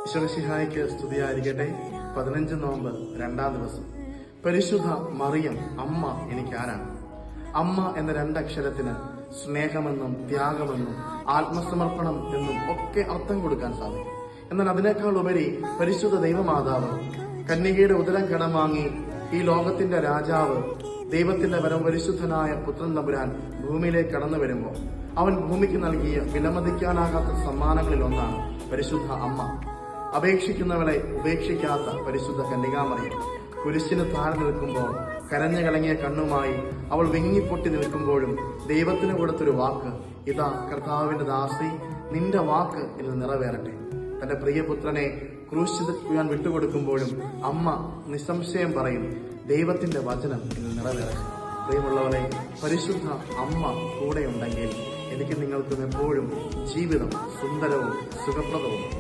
ഈശോമിശിഹായ്ക്ക് സ്തുതിയായിരിക്കട്ടെ. 15 നോമ്പ് 2-ാം ദിവസം. പരിശുദ്ധ മറിയം അമ്മ എനിക്കാരാണ്? അമ്മ എന്ന രണ്ടക്ഷരത്തിന് സ്നേഹമെന്നും ത്യാഗമെന്നും ആത്മസമർപ്പണം എന്നും ഒക്കെ അർത്ഥം കൊടുക്കാൻ സാധിക്കും. എന്നാൽ അതിനേക്കാൾ ഉപരി പരിശുദ്ധ ദൈവമാതാവ്, കന്യകയുടെ ഉദരം കടം വാങ്ങി ഈ ലോകത്തിന്റെ രാജാവ്, ദൈവത്തിന്റെ പരമപരിശുദ്ധനായ പുത്രൻ തമ്പുരാൻ ഭൂമിയിലേക്ക് കടന്നു വരുമ്പോൾ അവൻ ഭൂമിക്ക് നൽകിയ വിലമതിക്കാനാകാത്ത സമ്മാനങ്ങളിൽ ഒന്നാണ് പരിശുദ്ധ അമ്മ. അപേക്ഷിക്കുന്നവളെ ഉപേക്ഷിക്കാത്ത പരിശുദ്ധ കന്യകാമറിയം കുരിശിന് താഴെ നിൽക്കുമ്പോൾ കരഞ്ഞു കലങ്ങിയ കണ്ണുമായി അവൾ വിങ്ങിപ്പൊട്ടി നിൽക്കുമ്പോഴും ദൈവത്തിന് കൊടുത്തൊരു വാക്ക്, ഇതാ കർത്താവിന്റെ ദാസി, നിന്റെ വാക്ക് ഇന്ന് നിറവേറട്ടെ. തന്റെ പ്രിയപുത്രനെ ക്രൂശിക്കുവാൻ വിട്ടുകൊടുക്കുമ്പോഴും അമ്മ നിസ്സംശയം പറയും, ദൈവത്തിന്റെ വചനം ഇന്ന് നിറവേറട്ടെ. പ്രിയമുള്ളവരെ, പരിശുദ്ധ അമ്മ കൂടെയുണ്ടെങ്കിൽ എനിക്ക് നിങ്ങൾക്കും എപ്പോഴും ജീവിതം സുന്ദരവും സുഖപ്രദവും